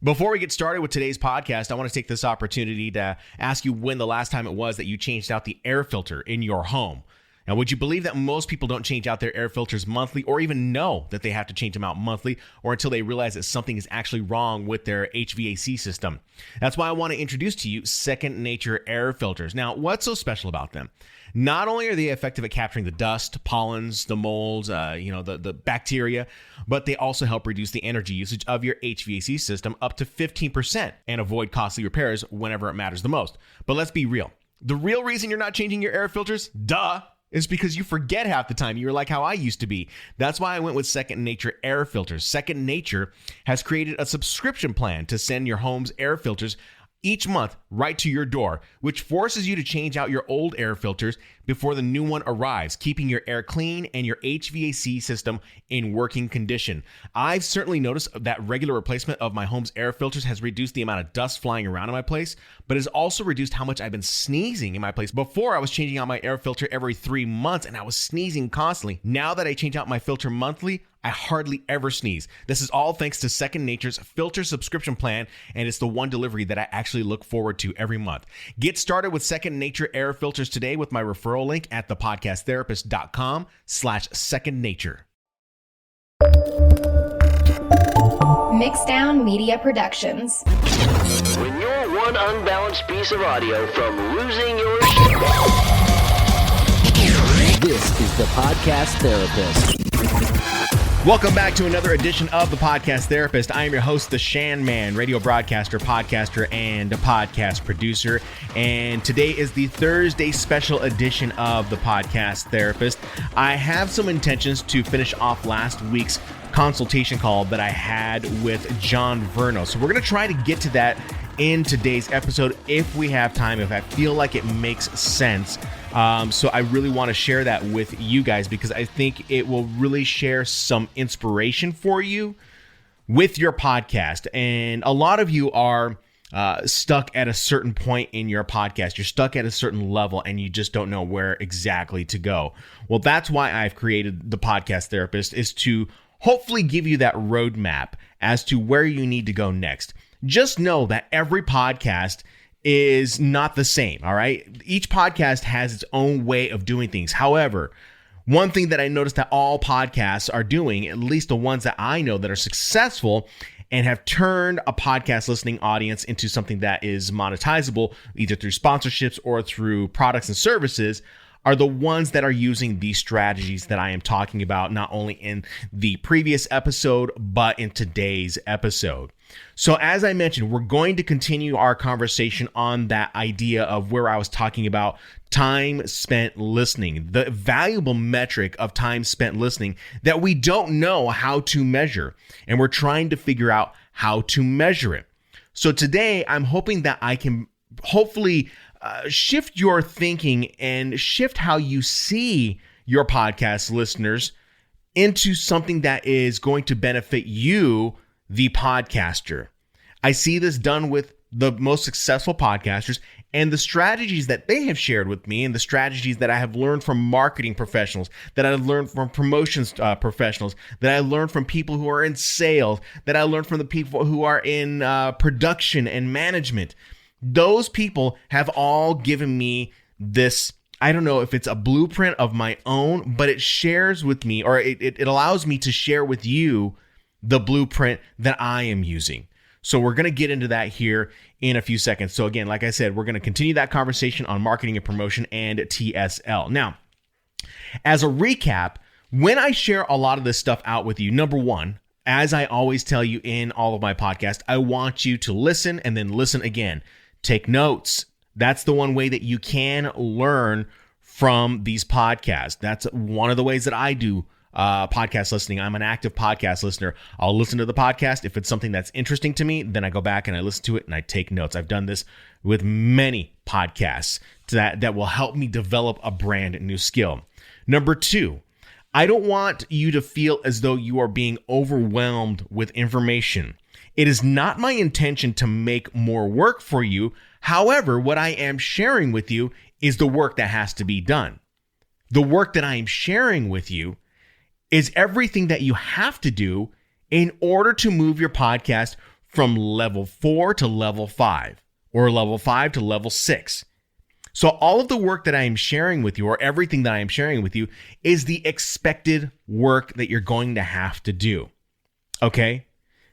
Before we get started with today's podcast, I want to take this opportunity to ask you when the last time it was that you changed out the air filter in your home. Now, would you believe that most people don't change out their air filters monthly or even know that they have to change them out monthly or until they realize that something is actually wrong with their HVAC system? That's why I want to introduce to you Second Nature air filters. Now, what's so special about them? Not only are they effective at capturing the dust, pollens, the molds, the bacteria, but they also help reduce the energy usage of your HVAC system up to 15% and avoid costly repairs whenever it matters the most. But let's be real. The real reason you're not changing your air filters, is because you forget half the time. You're like how I used to be. That's why I went with Second Nature air filters. Second Nature has created a subscription plan to send your home's air filters each month right to your door, which forces you to change out your old air filters before the new one arrives, keeping your air clean and your HVAC system in working condition. I've certainly noticed that regular replacement of my home's air filters has reduced the amount of dust flying around in my place, but has also reduced how much I've been sneezing in my place. Before, I was changing out my air filter every 3 months and I was sneezing constantly. Now that I change out my filter monthly, I hardly ever sneeze. This is all thanks to Second Nature's filter subscription plan, and it's the one delivery that I actually look forward to every month. Get started with Second Nature air filters today with my referral link at thepodcasttherapist.com/secondnature. Mixdown Media Productions. When you're one unbalanced piece of audio from losing your shit. This is the Podcast Therapist. Welcome back to another edition of the Podcast Therapist. I am your host, the Shan Man, radio broadcaster, podcaster, and a podcast producer. And today is the Thursday special edition of the Podcast Therapist. I have some intentions to finish off last week's consultation call that I had with John Verno. So we're going to try to get to that in today's episode if we have time, if I feel like it makes sense. So I really want to share that with you guys because I think it will really share some inspiration for you with your podcast. And a lot of you are stuck at a certain point in your podcast. You're stuck at a certain level and you just don't know where exactly to go. Well, that's why I've created the Podcast Therapist, is to hopefully give you that roadmap as to where you need to go next. Just know that every podcast is not the same, all right? Each podcast has its own way of doing things. However, one thing that I noticed that all podcasts are doing, at least the ones that I know that are successful and have turned a podcast listening audience into something that is monetizable, either through sponsorships or through products and services, are the ones that are using these strategies that I am talking about, not only in the previous episode, but in today's episode. So as I mentioned, we're going to continue our conversation on that idea of where I was talking about time spent listening, the valuable metric of time spent listening that we don't know how to measure, and we're trying to figure out how to measure it. So today, I'm hoping that I can hopefully shift your thinking and shift how you see your podcast listeners into something that is going to benefit you, the podcaster. I see this done with the most successful podcasters and the strategies that they have shared with me and the strategies that I have learned from marketing professionals, that I learned from promotions professionals, that I learned from people who are in sales, that I learned from the people who are in production and management. Those people have all given me this, I don't know if it's a blueprint of my own, but it shares with me, or it allows me to share with you the blueprint that I am using. So we're going to get into that here in a few seconds. So again, like I said, we're going to continue that conversation on marketing and promotion and TSL. Now, as a recap, when I share a lot of this stuff out with you, number one, as I always tell you in all of my podcasts, I want you to listen and then listen again. Take notes. That's the one way that you can learn from these podcasts. That's one of the ways that I do podcast listening. I'm an active podcast listener. I'll listen to the podcast. If it's something that's interesting to me, then I go back and I listen to it and I take notes. I've done this with many podcasts that will help me develop a brand new skill. Number two, I don't want you to feel as though you are being overwhelmed with information. It is not my intention to make more work for you. However, what I am sharing with you is the work that has to be done. The work that I am sharing with you is everything that you have to do in order to move your podcast from level 4 to level 5 or level 5 to level 6. So all of the work that I am sharing with you, or everything that I am sharing with you, is the expected work that you're going to have to do. Okay?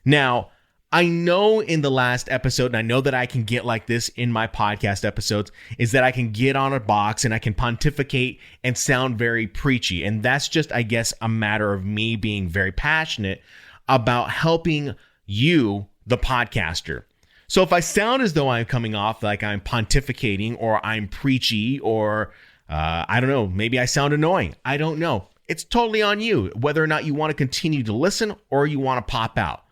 Now, I know in the last episode, and I know that I can get like this in my podcast episodes, is that I can get on a box and I can pontificate and sound very preachy. And that's just, I guess, a matter of me being very passionate about helping you, the podcaster. So if I sound as though I'm coming off like I'm pontificating or I'm preachy or I don't know, maybe I sound annoying. I don't know. It's totally on you, whether or not you want to continue to listen or you want to pop out.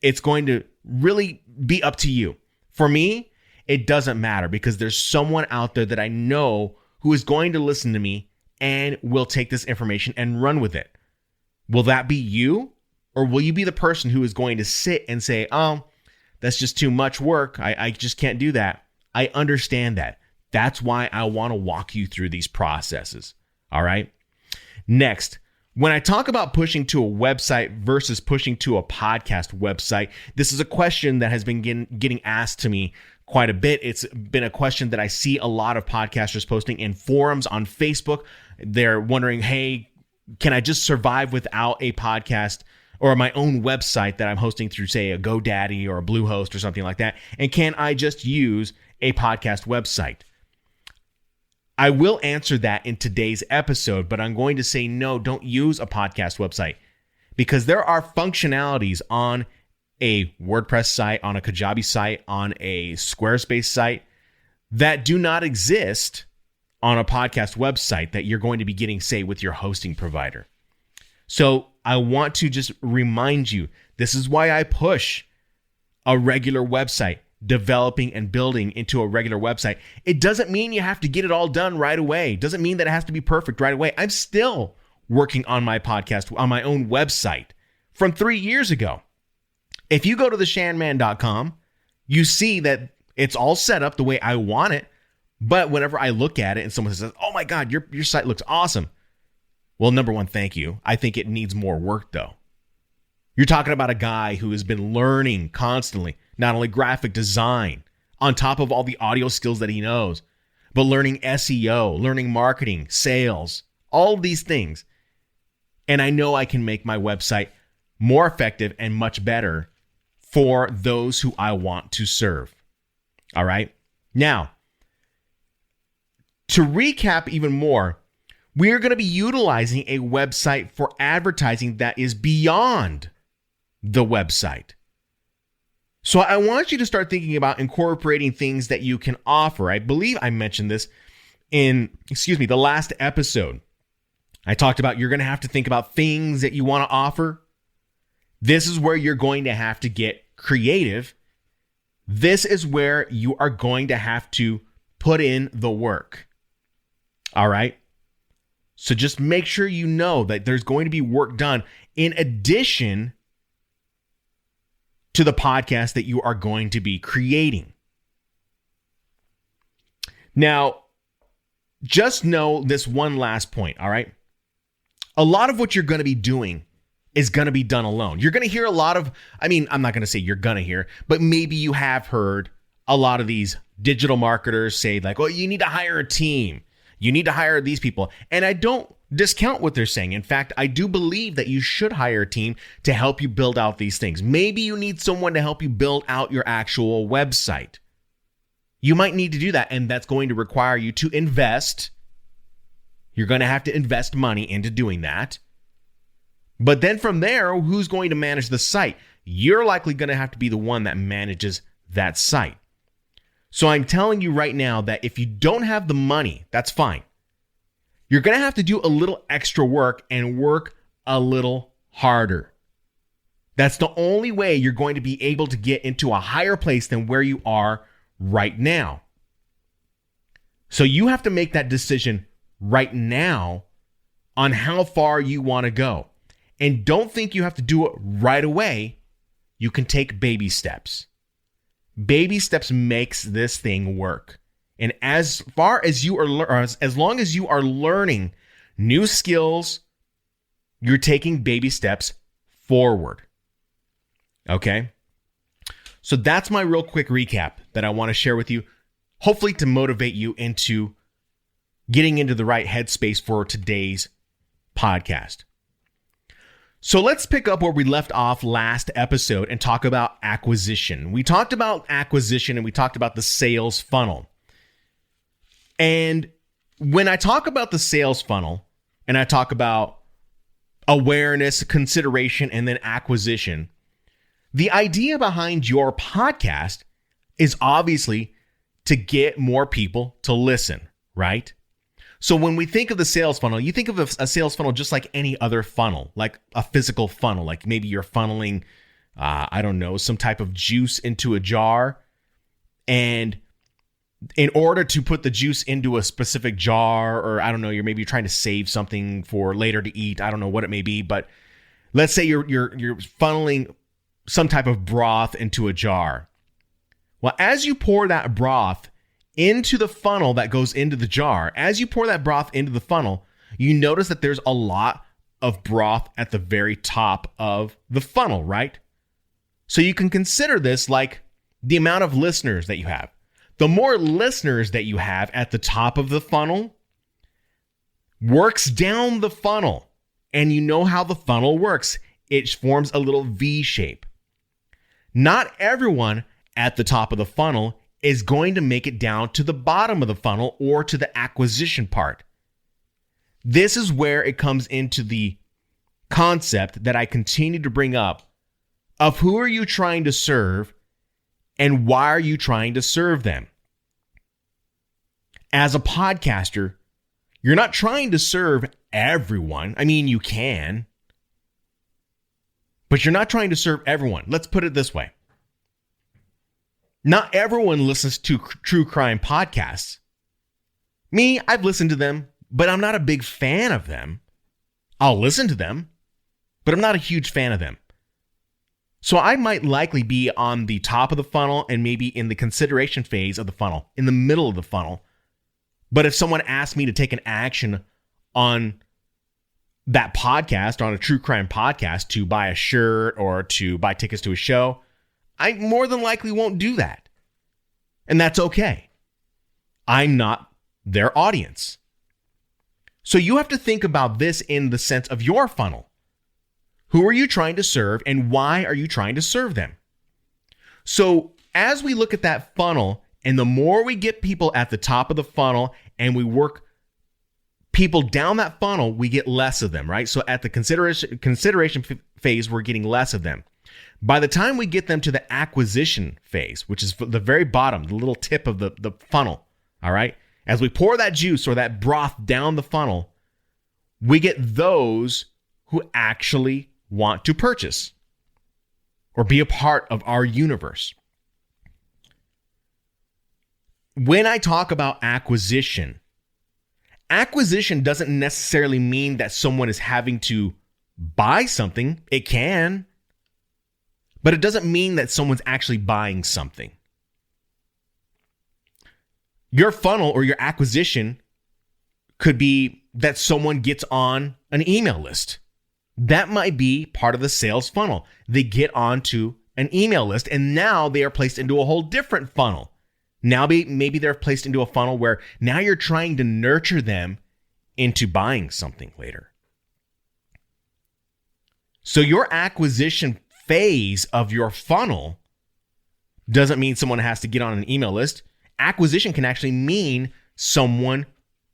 It's going to really be up to you. For me, it doesn't matter because there's someone out there that I know who is going to listen to me and will take this information and run with it. Will that be you? Or will you be the person who is going to sit and say, oh, that's just too much work. I just can't do that. I understand that. That's why I want to walk you through these processes. All right. Next, when I talk about pushing to a website versus pushing to a podcast website, this is a question that has been getting asked to me quite a bit. It's been a question that I see a lot of podcasters posting in forums on Facebook. They're wondering, hey, can I just survive without a podcast or my own website that I'm hosting through, say, a GoDaddy or a Bluehost or something like that? And can I just use a podcast website? I will answer that in today's episode, but I'm going to say no, don't use a podcast website because there are functionalities on a WordPress site, on a Kajabi site, on a Squarespace site that do not exist on a podcast website that you're going to be getting, say, with your hosting provider. So I want to just remind you, this is why I push a regular website. Developing and building into a regular website. It doesn't mean you have to get it all done right away. It doesn't mean that it has to be perfect right away. I'm still working on my podcast, on my own website from 3 years ago. If you go to theshanman.com, you see that it's all set up the way I want it. But whenever I look at it and someone says, oh my God, your site looks awesome. Well, number one, thank you. I think it needs more work though. You're talking about a guy who has been learning constantly, not only graphic design, on top of all the audio skills that he knows, but learning SEO, learning marketing, sales, all of these things. And I know I can make my website more effective and much better for those who I want to serve. All right. Now, to recap even more, we are going to be utilizing a website for advertising that is beyond the website. So I want you to start thinking about incorporating things that you can offer. I believe I mentioned this in, the last episode. I talked about you're going to have to think about things that you want to offer. This is where you're going to have to get creative. This is where you are going to have to put in the work. All right? So just make sure you know that there's going to be work done in addition to the podcast that you are going to be creating. Now, just know this one last point, all right? A lot of what you're going to be doing is going to be done alone. You're going to hear a lot of, I'm not going to say you're going to hear, but maybe you have heard a lot of these digital marketers say like, oh, you need to hire a team. You need to hire these people. And I don't discount what they're saying. In fact, I do believe that you should hire a team to help you build out these things. Maybe you need someone to help you build out your actual website. You might need to do that, and that's going to require you to invest. You're going to have to invest money into doing that. But then from there, who's going to manage the site? You're likely going to have to be the one that manages that site. So I'm telling you right now that if you don't have the money, that's fine. You're going to have to do a little extra work and work a little harder. That's the only way you're going to be able to get into a higher place than where you are right now. So you have to make that decision right now on how far you want to go. And don't think you have to do it right away. You can take baby steps. Baby steps makes this thing work. And as long as you are learning new skills, you're taking baby steps forward. Okay? So that's my real quick recap that I want to share with you, hopefully to motivate you into getting into the right headspace for today's podcast. So let's pick up where we left off last episode and talk about acquisition. We talked about acquisition and we talked about the sales funnel. And when I talk about the sales funnel and I talk about awareness, consideration, and then acquisition, the idea behind your podcast is obviously to get more people to listen, right? So when we think of the sales funnel, you think of a sales funnel just like any other funnel, like a physical funnel, like maybe you're funneling, some type of juice into a jar. And in order to put the juice into a specific jar, or you're maybe trying to save something for later to eat. I don't know what it may be, but let's say you're funneling some type of broth into a jar. Well, as you pour that broth into the funnel that goes into the jar, as you pour that broth into the funnel, you notice that there's a lot of broth at the very top of the funnel, right? So you can consider this like the amount of listeners that you have. The more listeners that you have at the top of the funnel works down the funnel. And you know how the funnel works. It forms a little V shape. Not everyone at the top of the funnel is going to make it down to the bottom of the funnel or to the acquisition part. This is where it comes into the concept that I continue to bring up of who are you trying to serve and why are you trying to serve them? As a podcaster, you're not trying to serve everyone. I mean, you can, but you're not trying to serve everyone. Let's put it this way. Not everyone listens to true crime podcasts. Me, I've listened to them, but I'm not a big fan of them. I'll listen to them, but I'm not a huge fan of them. So I might likely be on the top of the funnel and maybe in the consideration phase of the funnel, in the middle of the funnel. But if someone asked me to take an action on that podcast, on a true crime podcast, to buy a shirt or to buy tickets to a show, I more than likely won't do that. And that's okay. I'm not their audience. So you have to think about this in the sense of your funnel. Who are you trying to serve and why are you trying to serve them? So as we look at that funnel, and the more we get people at the top of the funnel and we work people down that funnel, we get less of them, right? So at the consideration phase, we're getting less of them. By the time we get them to the acquisition phase, which is the very bottom, the little tip of the funnel, all right? As we pour that juice or that broth down the funnel, we get those who actually want to purchase or be a part of our universe. When I talk about acquisition doesn't necessarily mean that someone is having to buy something. It can, but it doesn't mean that someone's actually buying something. Your funnel or your acquisition could be that someone gets on an email list. That might be part of the sales funnel. They get onto an email list and now they are placed into a whole different funnel. Now maybe they're placed into a funnel where now you're trying to nurture them into buying something later. So your acquisition phase of your funnel doesn't mean someone has to get on an email list. Acquisition can actually mean someone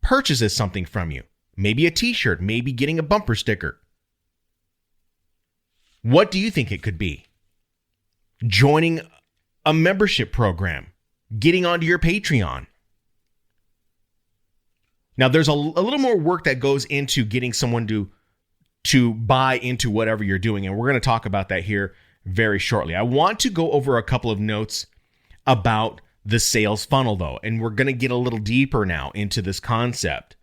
purchases something from you. Maybe a t-shirt, maybe getting a bumper sticker. What do you think it could be? Joining a membership program, getting onto your Patreon. Now, there's a little more work that goes into getting someone to buy into whatever you're doing, and we're going to talk about that here very shortly. I want to go over a couple of notes about the sales funnel, though, and we're going to get a little deeper now into this concept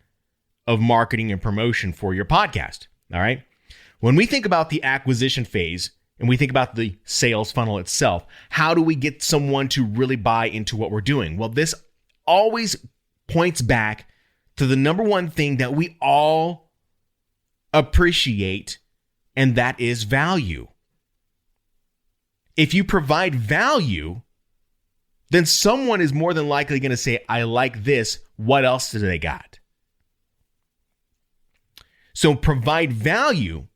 of marketing and promotion for your podcast, all right? When we think about the acquisition phase and we think about the sales funnel itself, how do we get someone to really buy into what we're doing? Well, this always points back to the number one thing that we all appreciate, and that is value. If you provide value, then someone is more than likely going to say, I like this. What else do they got? So provide value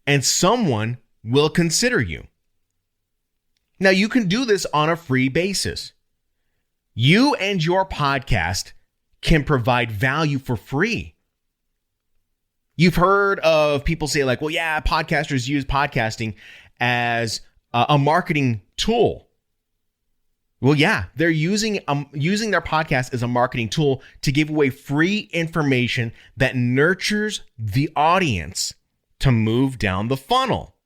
and someone will consider you. Now, you can do this on a free basis. You and your podcast can provide value for free. You've heard of people say like, well, yeah, podcasters use podcasting as a marketing tool. Well, yeah, they're using their podcast as a marketing tool to give away free information that nurtures the audience to move down the funnel.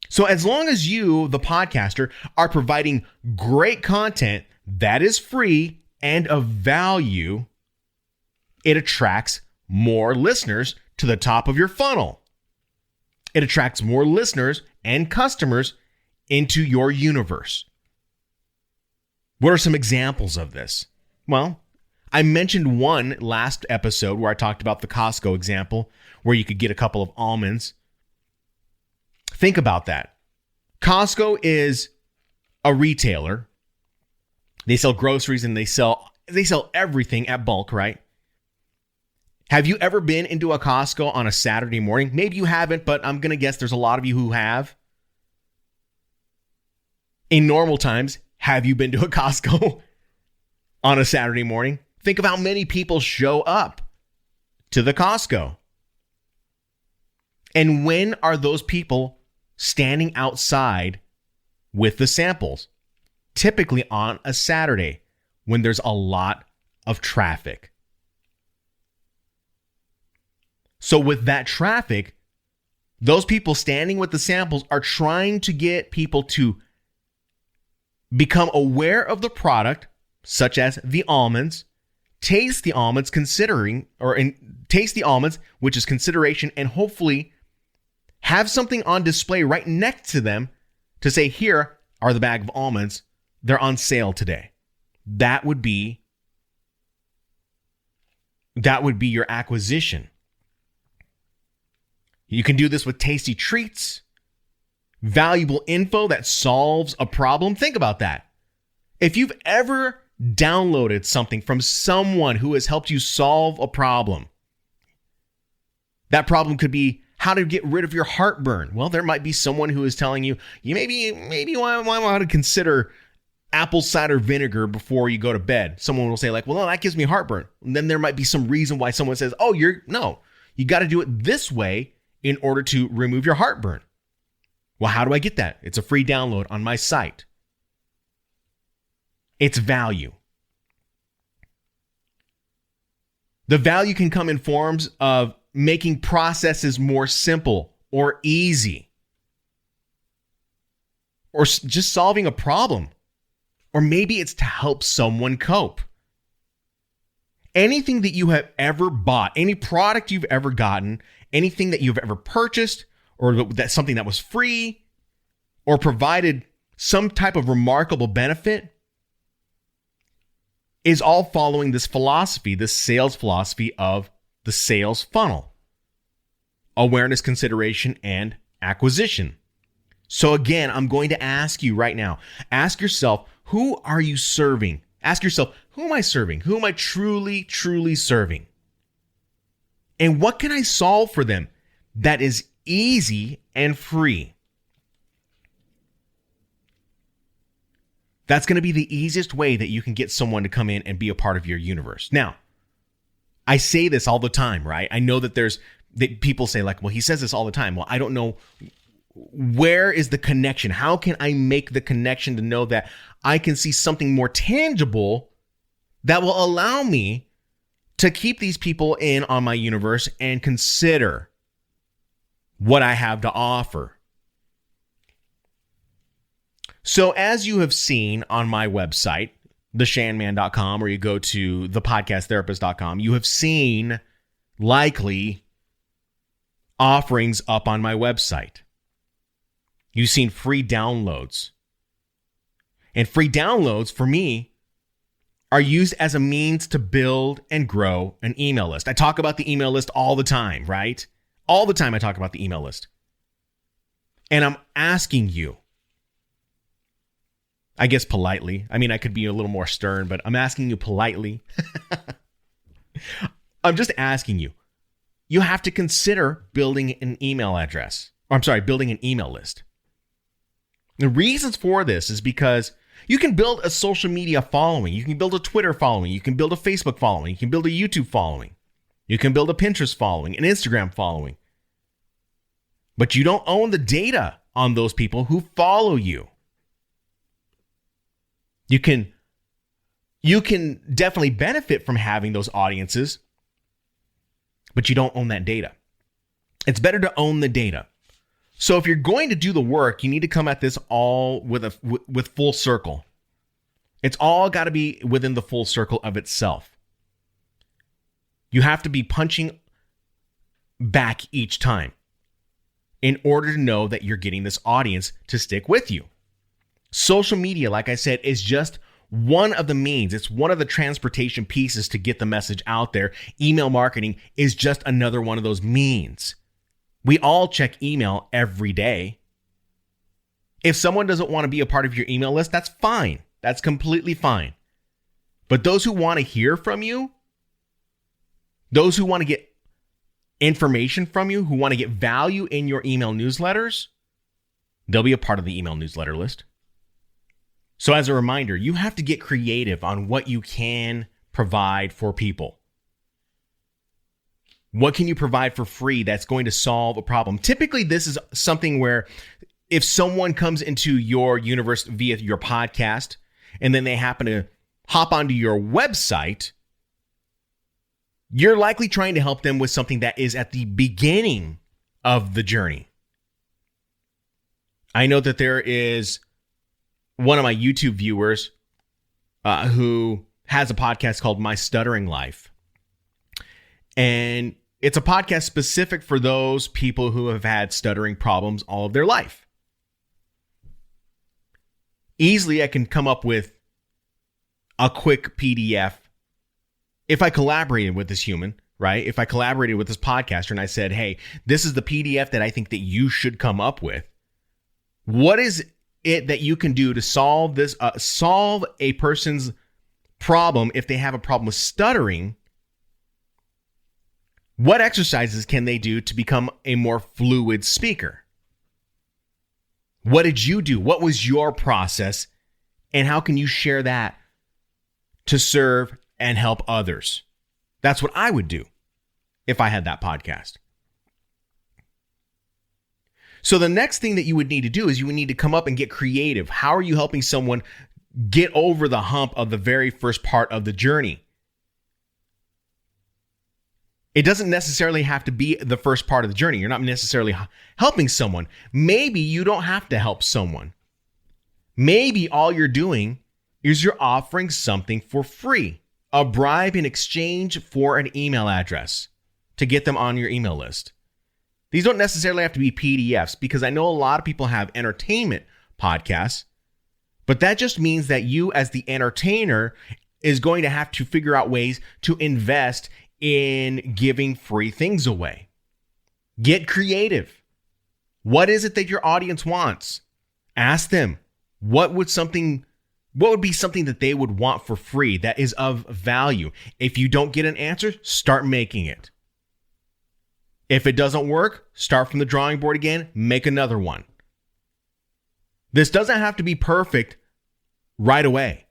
So as long as you, the podcaster, are providing great content that is free and of value, it attracts more listeners to the top of your funnel. It attracts more listeners and customers into your universe. What are some examples of this? Well, I mentioned one last episode where I talked about the Costco example, where you could get a couple of almonds. Think about that. Costco is a retailer. They sell groceries and they sell everything at bulk, right? Have you ever been into a Costco on a Saturday morning? Maybe you haven't, but I'm going to guess there's a lot of you who have. In normal times, have you been to a Costco on a Saturday morning? Think of how many people show up to the Costco. And when are those people standing outside with the samples? Typically on a Saturday when there's a lot of traffic. So with that traffic, those people standing with the samples are trying to get people to become aware of the product, such as the almonds, taste the almonds, taste the almonds, which is consideration, and hopefully have something on display right next to them to say, here are the bag of almonds. They're on sale today. That would be your acquisition. You can do this with tasty treats, valuable info that solves a problem. Think about that. If you've ever downloaded something from someone who has helped you solve a problem, that problem could be how to get rid of your heartburn. Well, there might be someone who is telling you, maybe you want to consider apple cider vinegar before you go to bed. Someone will say like, well, no, that gives me heartburn. And then there might be some reason why someone says, you got to do it this way in order to remove your heartburn. Well, how do I get that? It's a free download on my site. It's value. The value can come in forms of making processes more simple or easy, or just solving a problem, or maybe it's to help someone cope. Anything that you have ever bought, any product you've ever gotten, anything that you've ever purchased, or that's something that was free, or provided some type of remarkable benefit, is all following this philosophy, this sales philosophy of the sales funnel: awareness, consideration, and acquisition. So again, I'm going to ask you right now, ask yourself, who are you serving? Ask yourself, who am I serving? Who am I truly, truly serving? And what can I solve for them that is easy and free? That's going to be the easiest way that you can get someone to come in and be a part of your universe. Now, I say this all the time, right? I know that people say like, well, he says this all the time. Well, I don't know, where is the connection? How can I make the connection to know that I can see something more tangible that will allow me to keep these people in on my universe and consider what I have to offer? So as you have seen on my website, theshanman.com, or you go to thepodcasttherapist.com, you have seen likely offerings up on my website. You've seen free downloads. And free downloads, for me, are used as a means to build and grow an email list. I talk about the email list all the time, right? All the time I talk about the email list. And I'm asking you, I guess politely. I mean, I could be a little more stern, but I'm asking you politely. I'm just asking you. You have to consider building an email address. Building an email list. The reasons for this is because you can build a social media following. You can build a Twitter following. You can build a Facebook following. You can build a YouTube following. You can build a Pinterest following, an Instagram following. But you don't own the data on those people who follow you. You can definitely benefit from having those audiences, but you don't own that data. It's better to own the data. So if you're going to do the work, you need to come at this all with full circle. It's all got to be within the full circle of itself. You have to be punching back each time in order to know that you're getting this audience to stick with you. Social media, like I said, is just one of the means. It's one of the transportation pieces to get the message out there. Email marketing is just another one of those means. We all check email every day. If someone doesn't want to be a part of your email list, that's fine. That's completely fine. But those who want to hear from you, those who want to get information from you, who want to get value in your email newsletters, they'll be a part of the email newsletter list. So as a reminder, you have to get creative on what you can provide for people. What can you provide for free that's going to solve a problem? Typically, this is something where if someone comes into your universe via your podcast and then they happen to hop onto your website, you're likely trying to help them with something that is at the beginning of the journey. I know that there is one of my YouTube viewers who has a podcast called My Stuttering Life. And it's a podcast specific for those people who have had stuttering problems all of their life. Easily, I can come up with a quick PDF. If I collaborated with this human, right? If I collaborated with this podcaster and I said, hey, this is the PDF that I think that you should come up with. What is it that you can do to solve this, solve a person's problem if they have a problem with stuttering? What exercises can they do to become a more fluid speaker? What did you do? What was your process? And how can you share that to serve and help others? That's what I would do if I had that podcast. So the next thing that you would need to do is you would need to come up and get creative. How are you helping someone get over the hump of the very first part of the journey? It doesn't necessarily have to be the first part of the journey. You're not necessarily helping someone. Maybe you don't have to help someone. Maybe all you're doing is you're offering something for free, a bribe in exchange for an email address to get them on your email list. These don't necessarily have to be PDFs because I know a lot of people have entertainment podcasts, but that just means that you as the entertainer is going to have to figure out ways to invest in giving free things away. Get creative. What is it that your audience wants? Ask them, what would be something that they would want for free that is of value? If you don't get an answer, start making it. If it doesn't work, start from the drawing board again, make another one. This doesn't have to be perfect right away.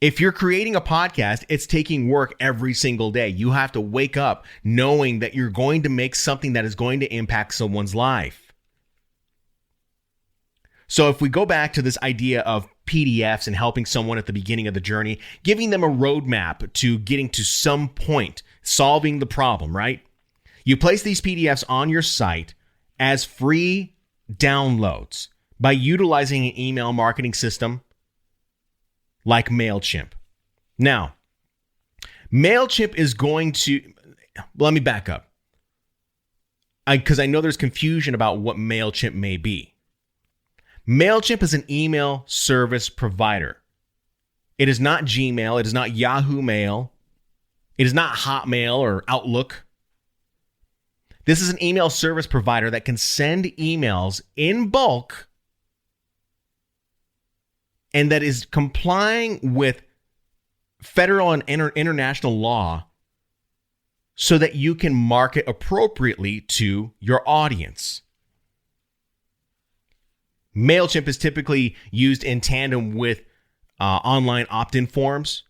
If you're creating a podcast, it's taking work every single day. You have to wake up knowing that you're going to make something that is going to impact someone's life. So if we go back to this idea of PDFs and helping someone at the beginning of the journey, giving them a roadmap to getting to some point, solving the problem, right? You place these PDFs on your site as free downloads by utilizing an email marketing system like MailChimp. Now, MailChimp is going to, let me back up, because I know there's confusion about what MailChimp may be. MailChimp is an email service provider. It is not Gmail. It is not Yahoo Mail. It is not Hotmail or Outlook. This is an email service provider that can send emails in bulk and that is complying with federal and international law so that you can market appropriately to your audience. MailChimp is typically used in tandem with online opt-in forms.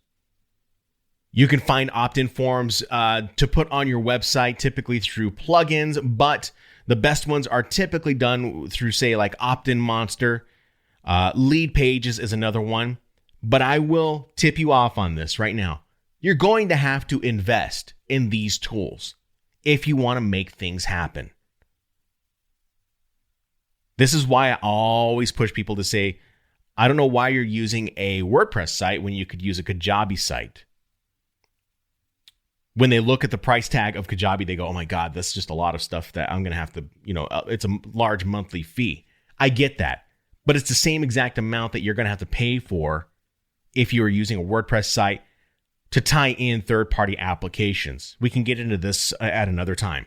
You can find opt-in forms to put on your website, typically through plugins, but the best ones are typically done through, say, like Opt-in Monster. Lead Pages is another one, but I will tip you off on this right now. You're going to have to invest in these tools if you want to make things happen. This is why I always push people to say, I don't know why you're using a WordPress site when you could use a Kajabi site. When they look at the price tag of Kajabi, they go, oh my God, that's just a lot of stuff that I'm going to have to, it's a large monthly fee. I get that. But it's the same exact amount that you're going to have to pay for if you are using a WordPress site to tie in third-party applications. We can get into this at another time.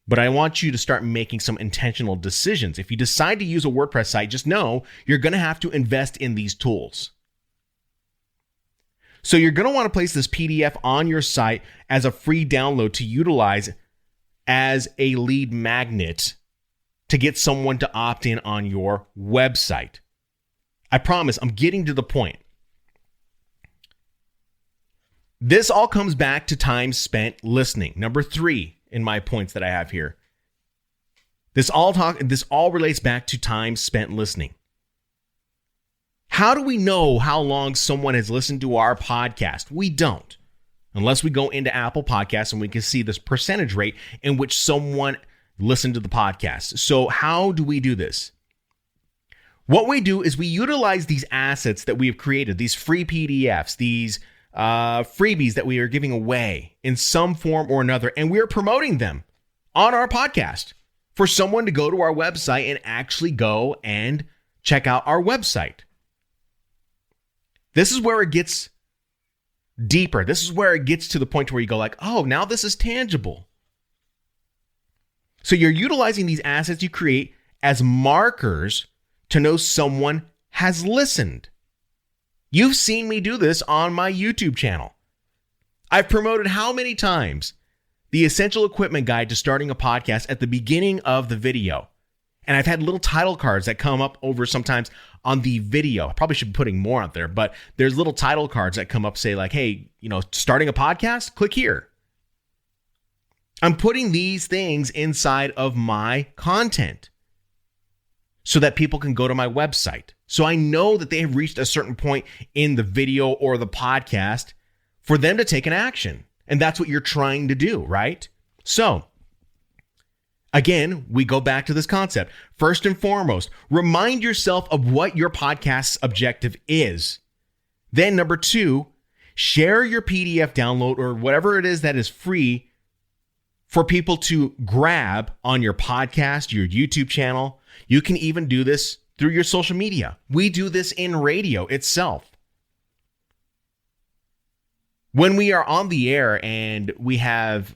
But I want you to start making some intentional decisions. If you decide to use a WordPress site, just know you're going to have to invest in these tools. So you're going to want to place this PDF on your site as a free download to utilize as a lead magnet to get someone to opt in on your website. I promise I'm getting to the point. This all comes back to time spent listening. Number 3 in my points that I have here. This all relates back to time spent listening. How do we know how long someone has listened to our podcast? We don't. Unless we go into Apple Podcasts and we can see this percentage rate in which someone listened to the podcast. So how do we do this? What we do is we utilize these assets that we have created, these free PDFs, these freebies that we are giving away in some form or another, and we are promoting them on our podcast for someone to go to our website and actually go and check out our website. This is where it gets deeper. This is where it gets to the point where you go like, oh, now this is tangible. So you're utilizing these assets you create as markers to know someone has listened. You've seen me do this on my YouTube channel. I've promoted how many times the essential equipment guide to starting a podcast at the beginning of the video. And I've had little title cards that come up over sometimes on the video. I probably should be putting more out there, but there's little title cards that come up, say like, hey, starting a podcast, click here. I'm putting these things inside of my content so that people can go to my website. So I know that they have reached a certain point in the video or the podcast for them to take an action. And that's what you're trying to do, right? So again, we go back to this concept. First and foremost, remind yourself of what your podcast's objective is. Then number 2, share your PDF download or whatever it is that is free for people to grab on your podcast, your YouTube channel. You can even do this through your social media. We do this in radio itself. When we are on the air and we have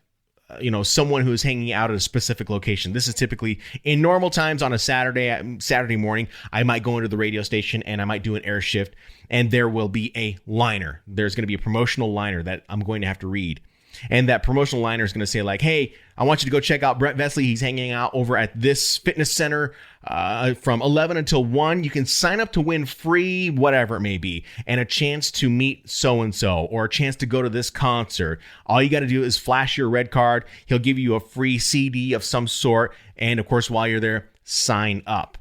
someone who is hanging out at a specific location. This is typically in normal times on a Saturday morning. I might go into the radio station and I might do an air shift, and there will be a liner. There's going to be a promotional liner that I'm going to have to read. And that promotional liner is going to say like, hey, I want you to go check out Brett Vesley. He's hanging out over at this fitness center from 11 until 1. You can sign up to win free, whatever it may be, and a chance to meet so-and-so or a chance to go to this concert. All you got to do is flash your red card. He'll give you a free CD of some sort. And of course, while you're there, sign up.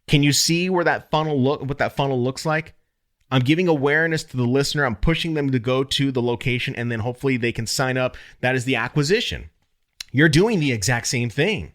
Can you see what that funnel looks like? I'm giving awareness to the listener. I'm pushing them to go to the location, and then hopefully they can sign up. That is the acquisition. You're doing the exact same thing.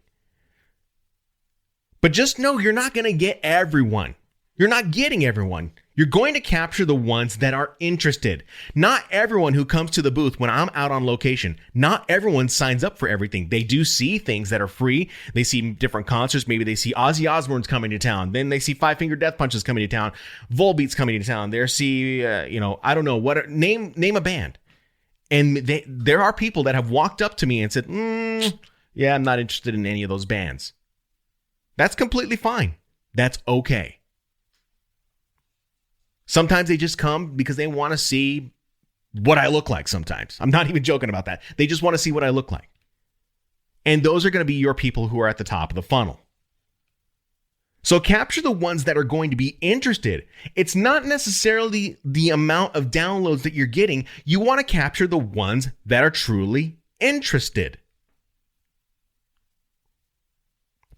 But just know you're not going to get everyone. You're not getting everyone. You're going to capture the ones that are interested. Not everyone who comes to the booth when I'm out on location, not everyone signs up for everything. They do see things that are free. They see different concerts. Maybe they see Ozzy Osbourne's coming to town. Then they see Five Finger Death Punch's coming to town. Volbeat's coming to town. They see, I don't know, name a band. And there are people that have walked up to me and said, yeah, I'm not interested in any of those bands. That's completely fine. That's okay. Sometimes they just come because they want to see what I look like sometimes. I'm not even joking about that. They just want to see what I look like. And those are going to be your people who are at the top of the funnel. So capture the ones that are going to be interested. It's not necessarily the amount of downloads that you're getting. You want to capture the ones that are truly interested.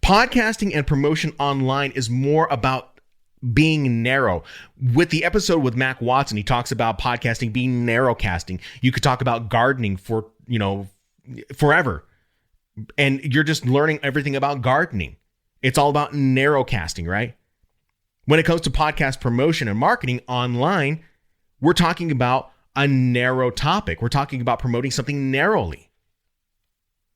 Podcasting and promotion online is more about being narrow. With the episode with Mac Watson, he talks about podcasting being narrowcasting. You could talk about gardening for, forever. And you're just learning everything about gardening. It's all about narrowcasting, right? When it comes to podcast promotion and marketing online, we're talking about a narrow topic. We're talking about promoting something narrowly.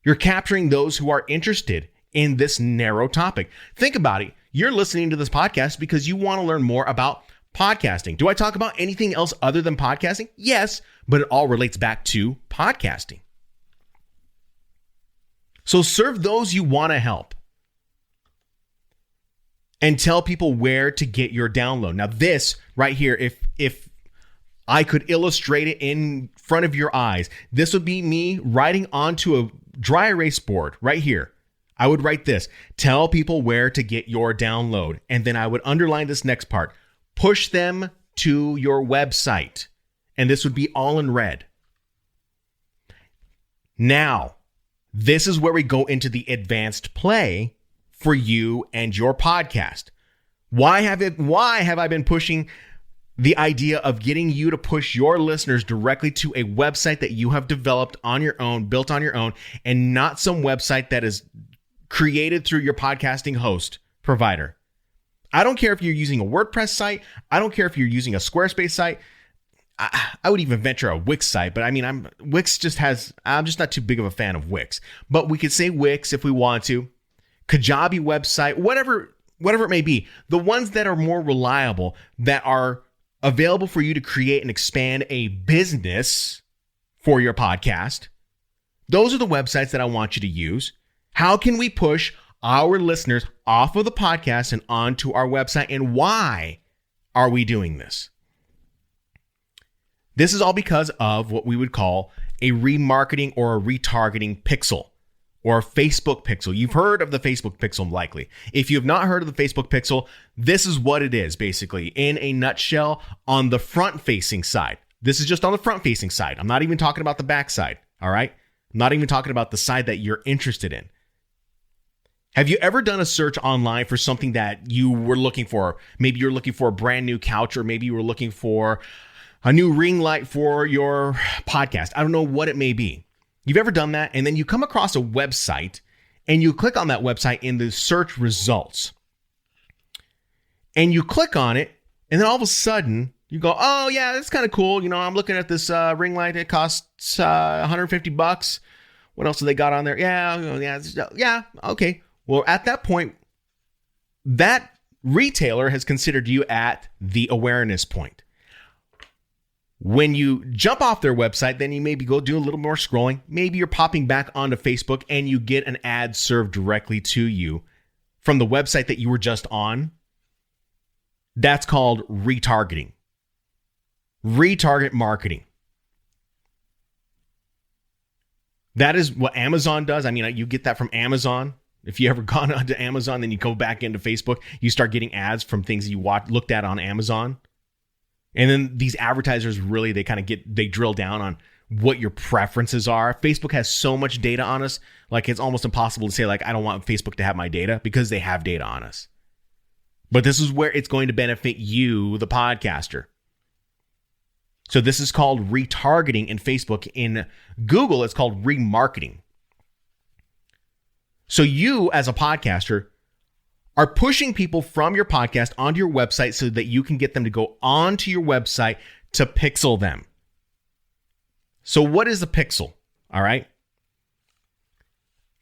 You're capturing those who are interested in this narrow topic. Think about it. You're listening to this podcast because you want to learn more about podcasting. Do I talk about anything else other than podcasting? Yes, but it all relates back to podcasting. So serve those you want to help. And tell people where to get your download. Now this right here, if I could illustrate it in front of your eyes, this would be me writing onto a dry erase board right here. I would write this: tell people where to get your download. And then I would underline this next part: push them to your website. And this would be all in red. Now, this is where we go into the advanced play for you and your podcast. Why have I been pushing the idea of getting you to push your listeners directly to a website that you have developed on your own, built on your own, and not some website that is created through your podcasting host provider? I don't care if you're using a WordPress site. I don't care if you're using a Squarespace site. I would even venture a Wix site, but I mean, I'm just not too big of a fan of Wix. But we could say Wix if we want to. Kajabi website, whatever it may be, the ones that are more reliable, that are available for you to create and expand a business for your podcast. Those are the websites that I want you to use. How can we push our listeners off of the podcast and onto our website? And why are we doing this? This is all because of what we would call a remarketing or a retargeting pixel, or a Facebook pixel. You've heard of the Facebook pixel likely. If you have not heard of the Facebook pixel, this is what it is basically in a nutshell on the front-facing side. This is just on the front-facing side. I'm not even talking about the back side, all right? I'm not even talking about the side that you're interested in. Have you ever done a search online for something that you were looking for? Maybe you're looking for a brand new couch, or maybe you were looking for a new ring light for your podcast. I don't know what it may be. You've ever done that? And then you come across a website and you click on that website in the search results. And you click on it, and then all of a sudden you go, oh yeah, that's kind of cool. I'm looking at this ring light. It costs $150. What else do they got on there? Yeah, okay. Well, at that point, that retailer has considered you at the awareness point. When you jump off their website, then you maybe go do a little more scrolling. Maybe you're popping back onto Facebook and you get an ad served directly to you from the website that you were just on. That's called retargeting. Retarget marketing. That is what Amazon does. I mean, you get that from Amazon. If you ever gone onto Amazon, then you go back into Facebook, you start getting ads from things that you looked at on Amazon. And then these advertisers really, they drill down on what your preferences are. Facebook has so much data on us. Like, it's almost impossible to say, like, I don't want Facebook to have my data, because they have data on us. But this is where it's going to benefit you, the podcaster. So this is called retargeting in Facebook. In Google, it's called remarketing. So you, as a podcaster, are pushing people from your podcast onto your website so that you can get them to go onto your website to pixel them. So what is a pixel? All right.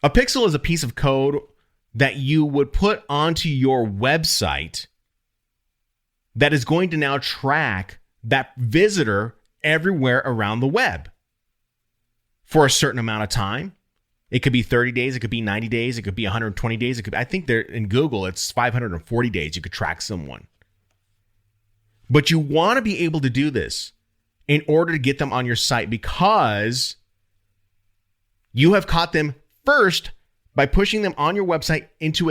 A pixel is a piece of code that you would put onto your website that is going to now track that visitor everywhere around the web. for a certain amount of time. It could be 30 days. It could be 90 days. It could be 120 days. I think there in Google, it's 540 days you could track someone. But you want to be able to do this in order to get them on your site, because you have caught them first by pushing them on your website into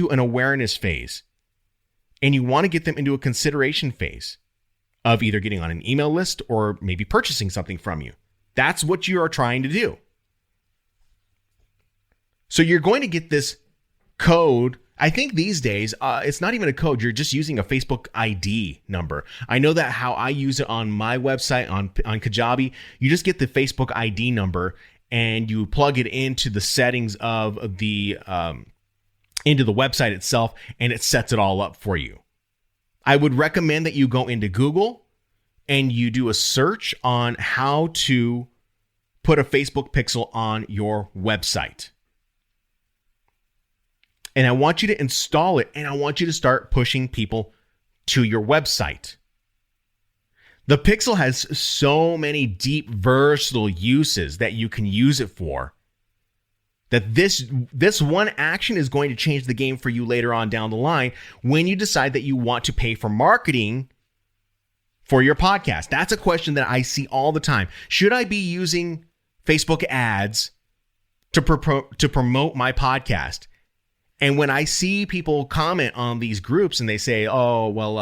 an awareness phase. And you want to get them into a consideration phase of either getting on an email list or maybe purchasing something from you. That's what you are trying to do. So you're going to get this code. I think these days, it's not even a code. You're just using a Facebook ID number. I know that how I use it on my website, on Kajabi. You just get the Facebook ID number and you plug it into the settings of the into the website itself, and it sets it all up for you. I would recommend that you go into Google and you do a search on how to put a Facebook pixel on your website. And I want you to install it, and I want you to start pushing people to your website. The pixel has so many deep, versatile uses that you can use it for, that this one action is going to change the game for you later on down the line when you decide that you want to pay for marketing for your podcast. That's a question that I see all the time. Should I be using Facebook ads to promote my podcast? And when I see people comment on these groups and they say, oh, well,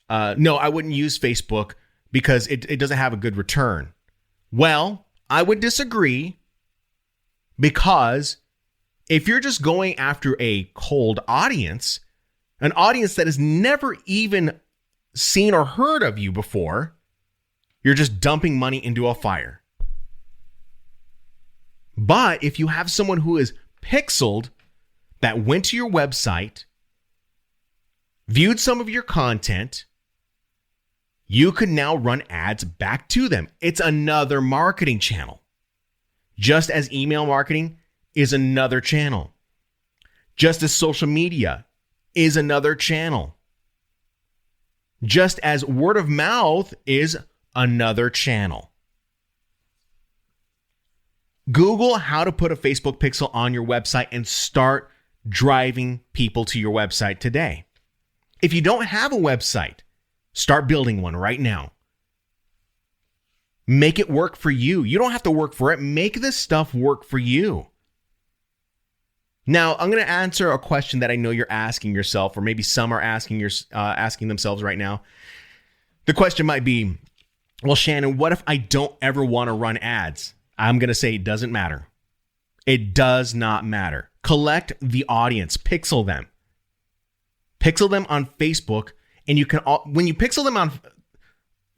no, I wouldn't use Facebook because it doesn't have a good return. Well, I would disagree, because if you're just going after a cold audience, an audience that has never even seen or heard of you before, you're just dumping money into a fire. But if you have someone who is pixeled, that went to your website, viewed some of your content, you could now run ads back to them. It's another marketing channel. Just as email marketing is another channel. Just as social media is another channel. Just as word of mouth is another channel. Google how to put a Facebook pixel on your website and start driving people to your website today. If you don't have a website, start building one right now. Make it work for you. You don't have to work for it. Make this stuff work for you. Now, I'm going to answer a question that I know you're asking yourself, or maybe some are asking themselves right now. The question might be, well, Shannon, what if I don't ever want to run ads? I'm going to say it doesn't matter. It does not matter. Collect the audience. Pixel them. Pixel them on Facebook. And you can, when you pixel them on,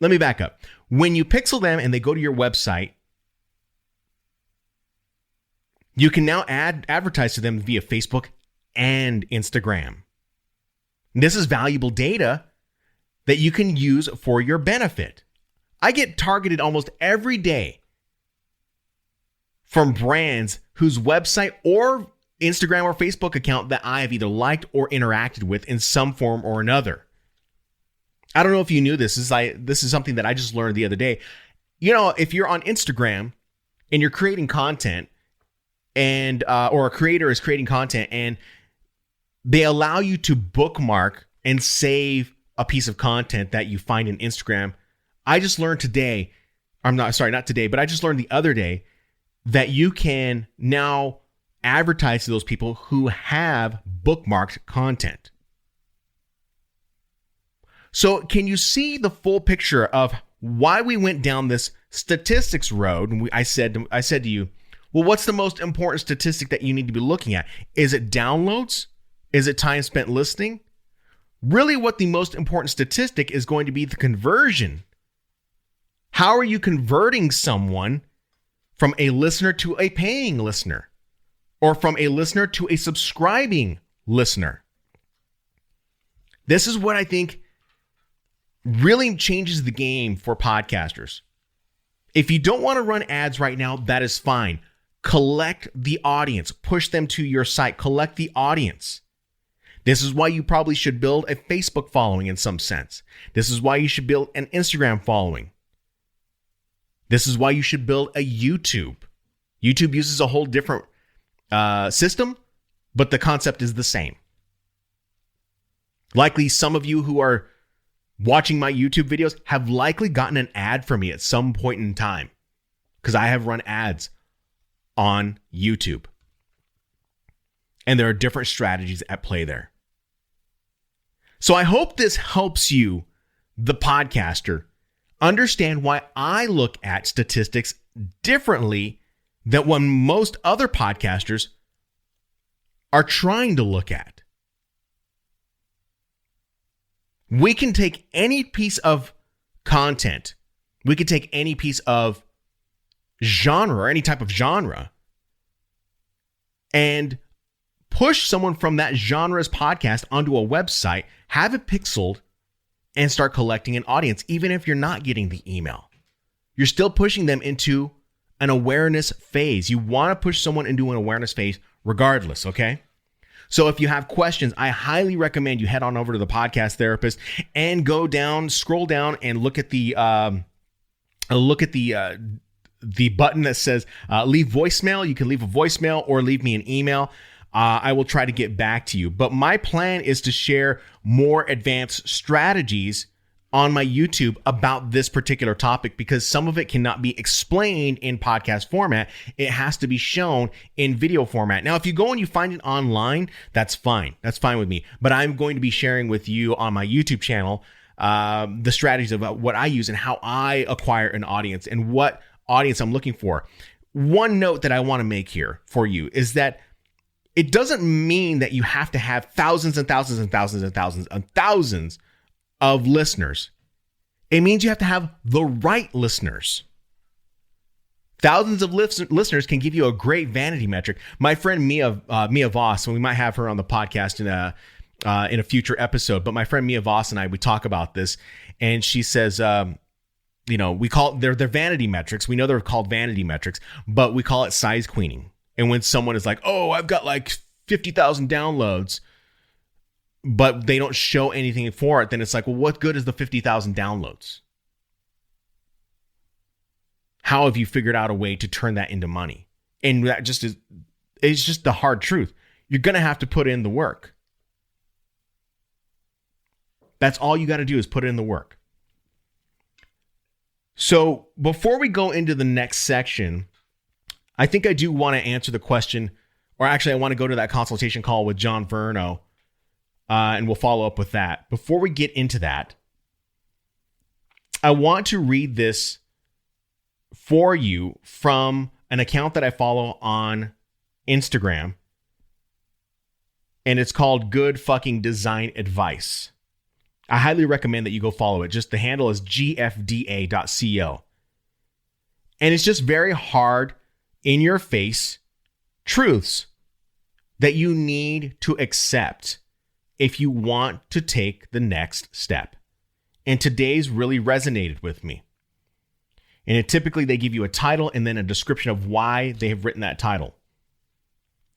let me back up. When you pixel them and they go to your website, you can now advertise to them via Facebook and Instagram. This is valuable data that you can use for your benefit. I get targeted almost every day from brands whose website or Instagram or Facebook account that I have either liked or interacted with in some form or another. I don't know if you knew this. This is something that I just learned the other day. You know, if you're on Instagram and you're creating content, and or a creator is creating content, and they allow you to bookmark and save a piece of content that you find in Instagram. I just learned today, not today, but I just learned the other day that you can now advertise to those people who have bookmarked content. So can you see the full picture of why we went down this statistics road? And I said to you, well, what's the most important statistic that you need to be looking at? Is it downloads? Is it time spent listening? Really, what the most important statistic is going to be the conversion. How are you converting someone from a listener to a paying listener, or from a listener to a subscribing listener? This is what I think really changes the game for podcasters. If you don't want to run ads right now, that is fine. Collect the audience. Push them to your site. Collect the audience. This is why you probably should build a Facebook following in some sense. This is why you should build an Instagram following. This is why you should build a YouTube. YouTube uses a whole different system, but the concept is the same. Likely some of you who are watching my YouTube videos have likely gotten an ad from me at some point in time, because I have run ads on YouTube. And there are different strategies at play there. So I hope this helps you, the podcaster, understand why I look at statistics differently than what most other podcasters are trying to look at. We can take any piece of content, we can take any piece of genre or any type of genre and push someone from that genre's podcast onto a website, have it pixeled, and start collecting an audience, even if you're not getting the email. You're still pushing them into an awareness phase. You want to push someone into an awareness phase regardless, okay? So if you have questions, I highly recommend you head on over to the Podcast Therapist and go down, scroll down, and look at the button that says leave voicemail. You can leave a voicemail or leave me an email. I will try to get back to you. But my plan is to share more advanced strategies on my YouTube about this particular topic, because some of it cannot be explained in podcast format. It has to be shown in video format. Now, if you go and you find it online, that's fine. That's fine with me. But I'm going to be sharing with you on my YouTube channel the strategies about what I use and how I acquire an audience and what audience I'm looking for. One note that I want to make here for you is that it doesn't mean that you have to have thousands and thousands and thousands and thousands and thousands of listeners. It means you have to have the right listeners. Thousands of listeners can give you a great vanity metric. My friend Mia Voss, and we might have her on the podcast in a future episode, but my friend Mia Voss and we talk about this, and she says, we call it, they're vanity metrics. We know they're called vanity metrics, but we call it size queening. And when someone is like, oh, I've got like 50,000 downloads, but they don't show anything for it, then it's like, well, what good is the 50,000 downloads? How have you figured out a way to turn that into money? And that just is, it's just the hard truth. You're going to have to put in the work. That's all you got to do is put in the work. So before we go into the next section, I think I do want to answer the question, or actually I want to go to that consultation call with John Verno, and we'll follow up with that. Before we get into that, I want to read this for you from an account that I follow on Instagram, and it's called Good Fucking Design Advice. I highly recommend that you go follow it. Just the handle is gfda.co. And it's just very hard, in your face truths that you need to accept if you want to take the next step. And today's really resonated with me. And typically they give you a title and then a description of why they have written that title.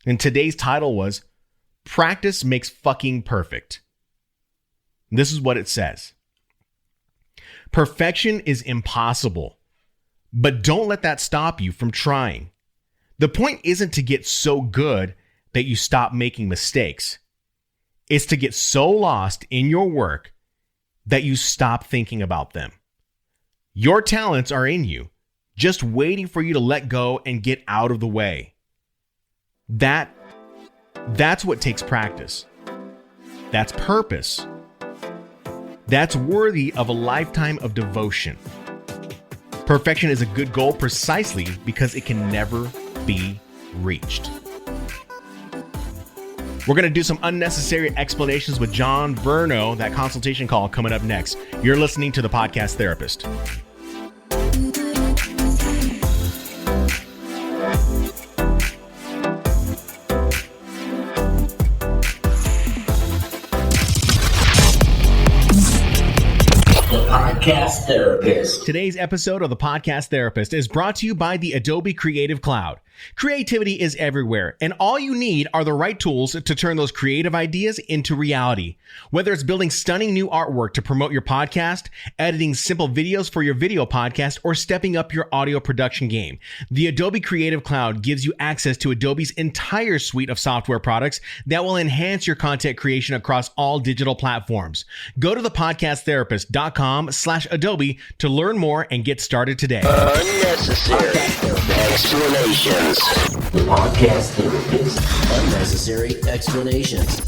And today's title was Practice Makes Fucking Perfect. This is what it says. Perfection is impossible, but don't let that stop you from trying. The point isn't to get so good that you stop making mistakes. It's to get so lost in your work that you stop thinking about them. Your talents are in you, just waiting for you to let go and get out of the way. That's what takes practice. That's purpose. That's worthy of a lifetime of devotion. Perfection is a good goal precisely because it can never be reached. We're going to do some unnecessary explanations with John Verno, that consultation call coming up next. You're listening to The Podcast Therapist. Podcast Therapist. Today's episode of The Podcast Therapist is brought to you by the Adobe Creative Cloud. Creativity is everywhere, and all you need are the right tools to turn those creative ideas into reality. Whether it's building stunning new artwork to promote your podcast, editing simple videos for your video podcast, or stepping up your audio production game, the Adobe Creative Cloud gives you access to Adobe's entire suite of software products that will enhance your content creation across all digital platforms. Go to thepodcasttherapist.com/Adobe to learn more and get started today. Unnecessary explanations. The Podcast Therapist. Unnecessary explanations.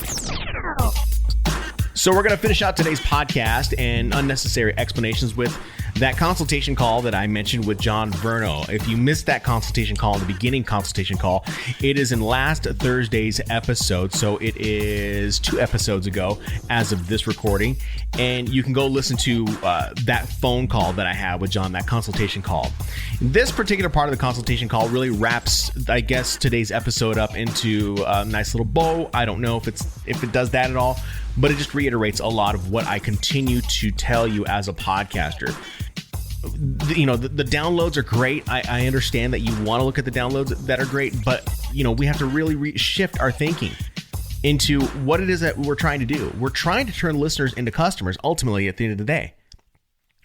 So we're going to finish out today's podcast and unnecessary explanations with that consultation call that I mentioned with John Verno. If you missed that consultation call, the beginning consultation call, it is in last Thursday's episode. So it is 2 episodes ago as of this recording. And you can go listen to that phone call that I had with John, that consultation call. This particular part of the consultation call really wraps, I guess, today's episode up into a nice little bow. I don't know if it does that at all, but it just reiterates a lot of what I continue to tell you as a podcaster. You know, the downloads are great. I understand that you want to look at the downloads that are great, but you know, we have to really shift our thinking into what it is that we're trying to do. We're trying to turn listeners into customers ultimately at the end of the day.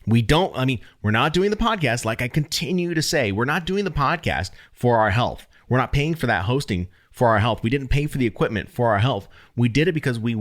We're not doing the podcast, like I continue to say, we're not doing the podcast for our health. We're not paying for that hosting for our health. We didn't pay for the equipment for our health. We did it because we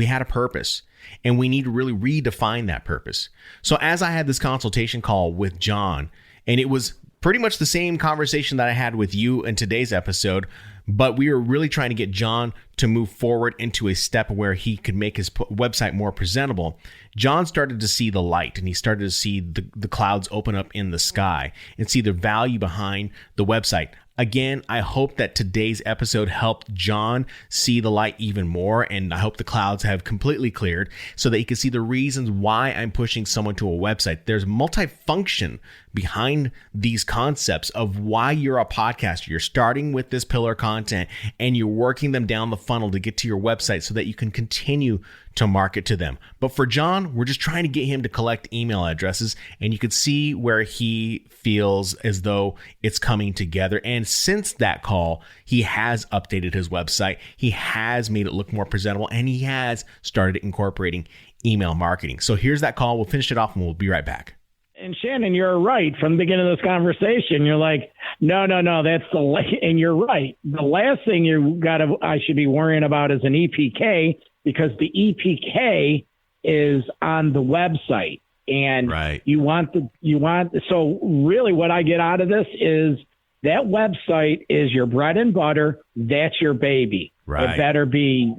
had a purpose, and we need to really redefine that purpose. So as I had this consultation call with John, and it was pretty much the same conversation that I had with you in today's episode, but we were really trying to get John to move forward into a step where he could make his website more presentable. John started to see the light, and he started to see the clouds open up in the sky and see the value behind the website. Again, I hope that today's episode helped John see the light even more, and I hope the clouds have completely cleared so that he can see the reasons why I'm pushing someone to a website. There's multifunction behind these concepts of why you're a podcaster. You're starting with this pillar content, and you're working them down the funnel to get to your website so that you can continue to market to them. But for John, we're just trying to get him to collect email addresses, and you could see where he feels as though it's coming together. And since that call, he has updated his website. He has made it look more presentable, and he has started incorporating email marketing. So here's that call. We'll finish it off, and we'll be right back. And Shannon, you're right. From the beginning of this conversation, you're like, no, that's and you're right. The last thing I should be worrying about is an EPK, because the EPK is on the website, and right. So really what I get out of this is that website is your bread and butter. That's your baby. Right. It better be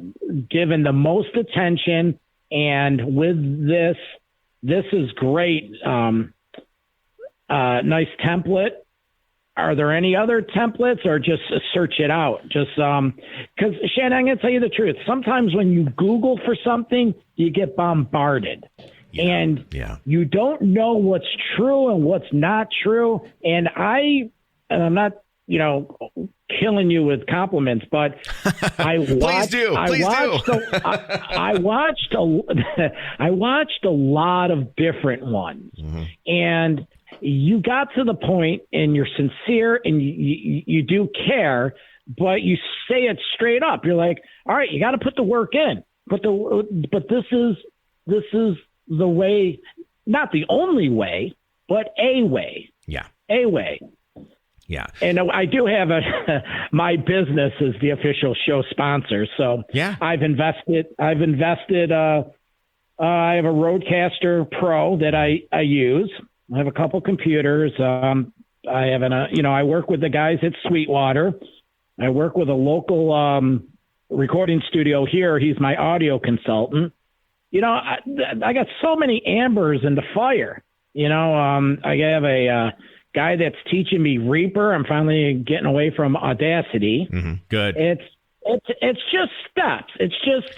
given the most attention. And with this is great. Nice template. Are there any other templates, or just search it out? Just because, Shannon, I'm going to tell you the truth. Sometimes when you Google for something, you get bombarded. And you don't know what's true and what's not true. And I'm not, killing you with compliments, but I watched. I watched a lot of different ones, and you got to the point, and you're sincere, and you do care, but you say it straight up. You're like, all right, you got to put the work in, but this is the way, not the only way, but a way. Yeah. A way. Yeah. And I do have my business is the official show sponsor. So yeah, I've invested, I have a Rodecaster Pro that I use. I have a couple computers. I have I work with the guys at Sweetwater. I work with a local recording studio here. He's my audio consultant. I got so many ambers in the fire. I have a guy that's teaching me Reaper. I'm finally getting away from Audacity. Mm-hmm. Good. It's just steps. It's just,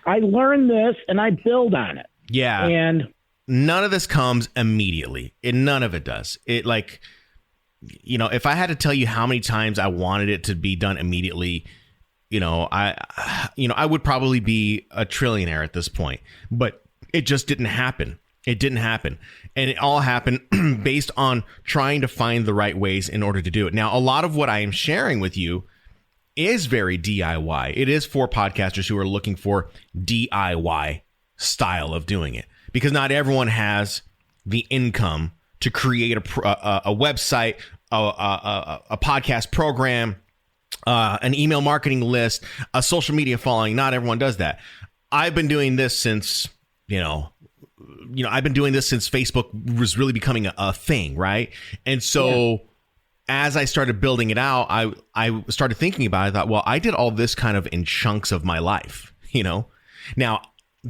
I learned this and I build on it. Yeah. And none of this comes immediately. None of it does. If I had to tell you how many times I wanted it to be done immediately, I would probably be a trillionaire at this point, but it just didn't happen. It didn't happen. And it all happened based on trying to find the right ways in order to do it. Now, a lot of what I am sharing with you is very DIY. It is for podcasters who are looking for DIY style of doing it, because not everyone has the income to create a website, a podcast program, an email marketing list, a social media following. Not everyone does that. I've been doing this since, I've been doing this since Facebook was really becoming a thing, right? And so as I started building it out, I started thinking about it. I thought, well, I did all this kind of in chunks of my life, Now,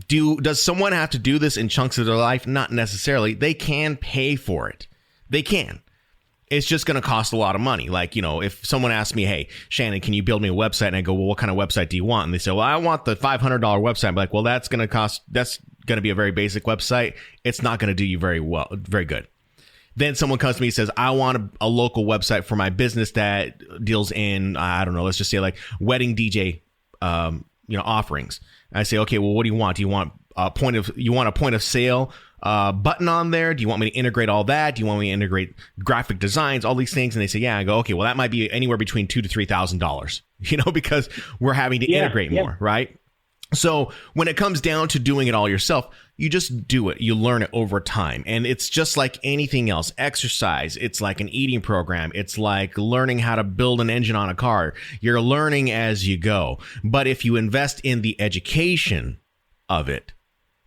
does someone have to do this in chunks of their life? Not necessarily. They can pay for it. They can. It's just going to cost a lot of money. Like, if someone asks me, hey, Shannon, can you build me a website? And I go, well, what kind of website do you want? And they say, well, I want the $500 website. I'm like, well, that's going to be a very basic website. It's not going to do you very good. Then someone comes to me and says, I want a local website for my business that deals in, I don't know, let's just say like wedding DJ, offerings. And I say, okay, well, what do you want? Do you want a point of sale button on there? Do you want me to integrate all that? Do you want me to integrate graphic designs, all these things? And they say, yeah. I go, okay, well, that might be anywhere between $2,000 to $3,000, because we're having to integrate more, right? So when it comes down to doing it all yourself, you just do it. You learn it over time. And it's just like anything else. Exercise. It's like an eating program. It's like learning how to build an engine on a car. You're learning as you go. But if you invest in the education of it,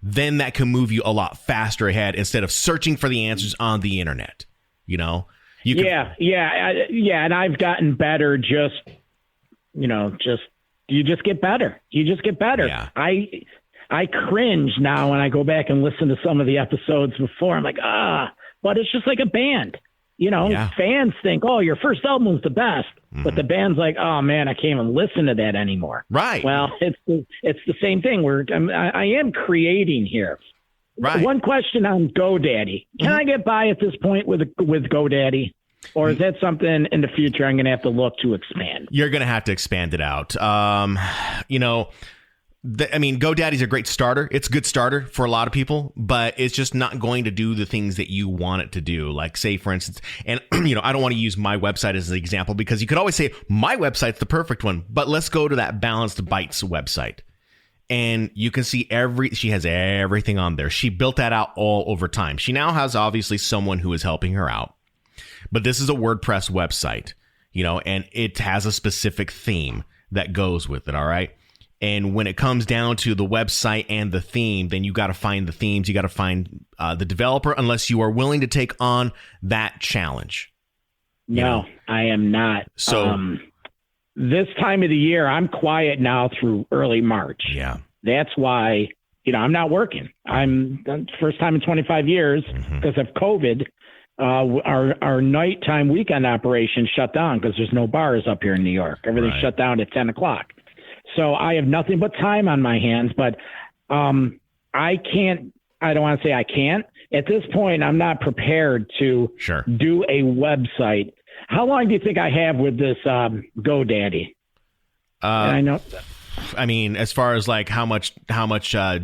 then that can move you a lot faster ahead instead of searching for the answers on the internet. And I've gotten better. You just get better. Yeah. I cringe now when I go back and listen to some of the episodes before. I'm like, but it's just like a band. Fans think, oh, your first album was the best. Mm-hmm. But the band's like, oh, man, I can't even listen to that anymore. Right. Well, it's the same thing. I am creating here. Right. One question on GoDaddy. Can I get by at this point with GoDaddy? Or is that something in the future I'm going to have to look to expand? You're going to have to expand it out. GoDaddy's a great starter. It's a good starter for a lot of people, but it's just not going to do the things that you want it to do. Like, say, for instance, and I don't want to use my website as an example because you could always say my website's the perfect one, but let's go to that Balanced Bites website. And you can see she has everything on there. She built that out all over time. She now has obviously someone who is helping her out. But this is a WordPress website, and it has a specific theme that goes with it. All right. And when it comes down to the website and the theme, then you got to find the themes. You got to find the developer, unless you are willing to take on that challenge. No, I am not. So this time of the year, I'm quiet now through early March. Yeah. That's why, I'm not working. I'm first time in 25 years because of COVID. Our nighttime weekend operation shut down because there's no bars up here in New York. Everything's shut down at 10 o'clock. So I have nothing but time on my hands, but I don't want to say I can't. At this point, I'm not prepared to do a website. How long do you think I have with this GoDaddy? I know. I mean, as far as like how much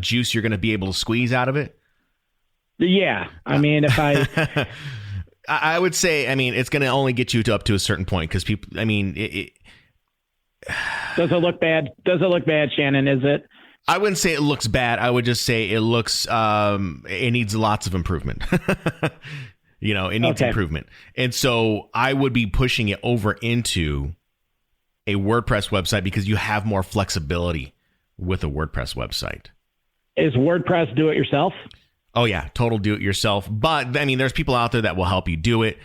juice you're going to be able to squeeze out of it? Yeah. I mean, if I... I would say, it's going to only get you up to a certain point because people, Does it look bad? Does it look bad, Shannon? Is it? I wouldn't say it looks bad. I would just say it looks, it needs lots of improvement. It needs improvement. And so I would be pushing it over into a WordPress website because you have more flexibility with a WordPress website. Is WordPress do it yourself? Oh yeah, total do it yourself. But there's people out there that will help you do it.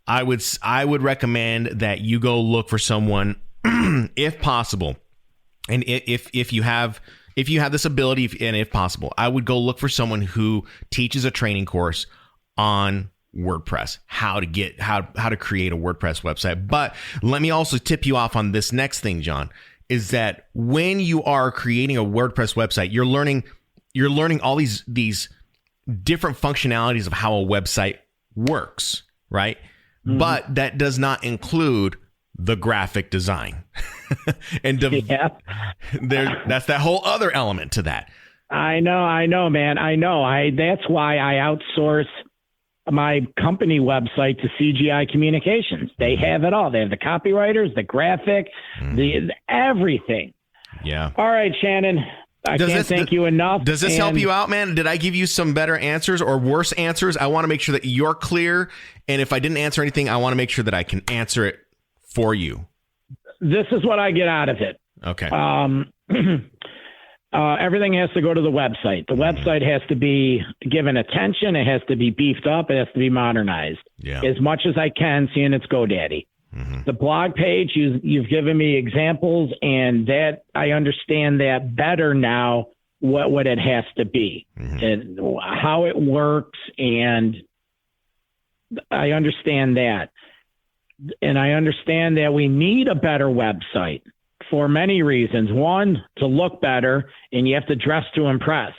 I would recommend that you go look for someone if possible. And if you have this ability and if possible, I would go look for someone who teaches a training course on WordPress, how to create a WordPress website. But let me also tip you off on this next thing, John, is that when you are creating a WordPress website, you're learning all these different functionalities of how a website works, right? Mm-hmm. But that does not include the graphic design. And that's that whole other element to that. I know, man. I know. That's why I outsource my company website to CGI Communications. They have it all. They have the copywriters, the graphic, the everything. Yeah. All right, Shannon. I can't thank you enough. Does this help you out, man? Did I give you some better answers or worse answers? I want to make sure that you're clear. And if I didn't answer anything, I want to make sure that I can answer it for you. This is what I get out of it. Okay. Everything has to go to the website. The website has to be given attention. It has to be beefed up. It has to be modernized as much as I can, seeing its GoDaddy. The blog page, you've given me examples, and that I understand that better now, what it has to be and how it works. And I understand that. And I understand that we need a better website for many reasons. One, to look better, and you have to dress to impress.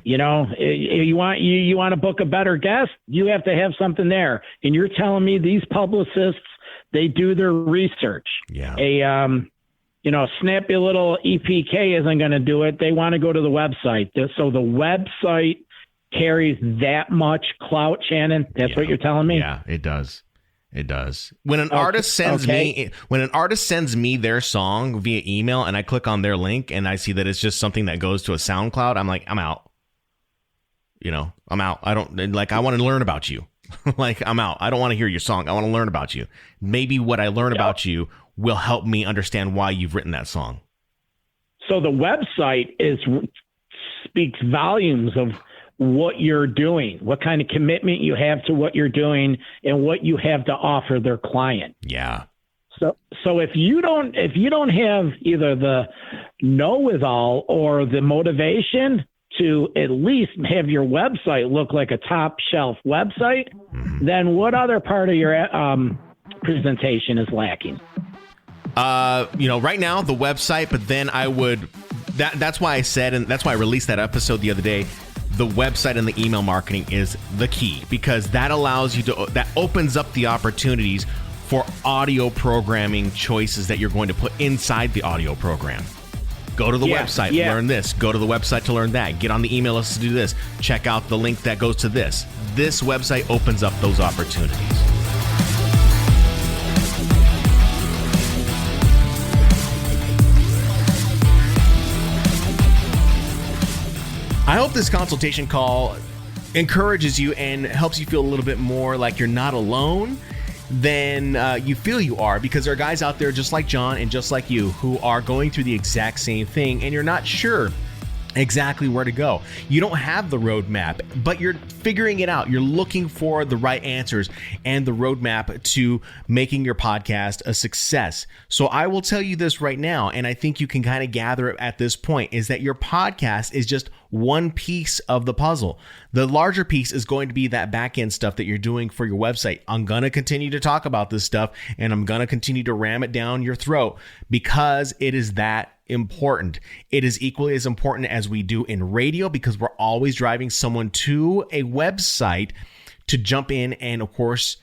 You know, you want to book a better guest, you have to have something there. And you're telling me these publicists, they do their research. Yeah. A snappy little EPK isn't going to do it. They want to go to the website. So the website carries that much clout, Shannon. That's what you're telling me? Yeah, it does. It does. When an artist sends me their song via email and I click on their link and I see that it's just something that goes to a SoundCloud, I'm like, I'm out. I'm out. I want to learn about you. Like, I'm out. I don't want to hear your song. I want to learn about you. Maybe what I learn about you will help me understand why you've written that song. So the website speaks volumes of what you're doing, what kind of commitment you have to what you're doing, and what you have to offer their client. Yeah. So if you don't have either the know-it-all or the motivation to at least have your website look like a top shelf website, then what other part of your presentation is lacking? Right now the website, but then that's why I said, and that's why I released that episode the other day, the website and the email marketing is the key, because that allows you that opens up the opportunities for audio programming choices that you're going to put inside the audio program. Go to the website, learn this. Go to the website to learn that. Get on the email list to do this. Check out the link that goes to this. This website opens up those opportunities. I hope this consultation call encourages you and helps you feel a little bit more like you're not alone than you feel you are, because there are guys out there just like John and just like you who are going through the exact same thing, and you're not sure exactly where to go. You don't have the roadmap, but you're figuring it out. You're looking for the right answers and the roadmap to making your podcast a success. So I will tell you this right now, and I think you can kind of gather it at this point, is that your podcast is just one piece of the puzzle. The larger piece is going to be that back end stuff that you're doing for your website. I'm going to continue to talk about this stuff, and I'm going to continue to ram it down your throat because it is that important. It is equally as important as we do in radio, because we're always driving someone to a website to jump in, and of course,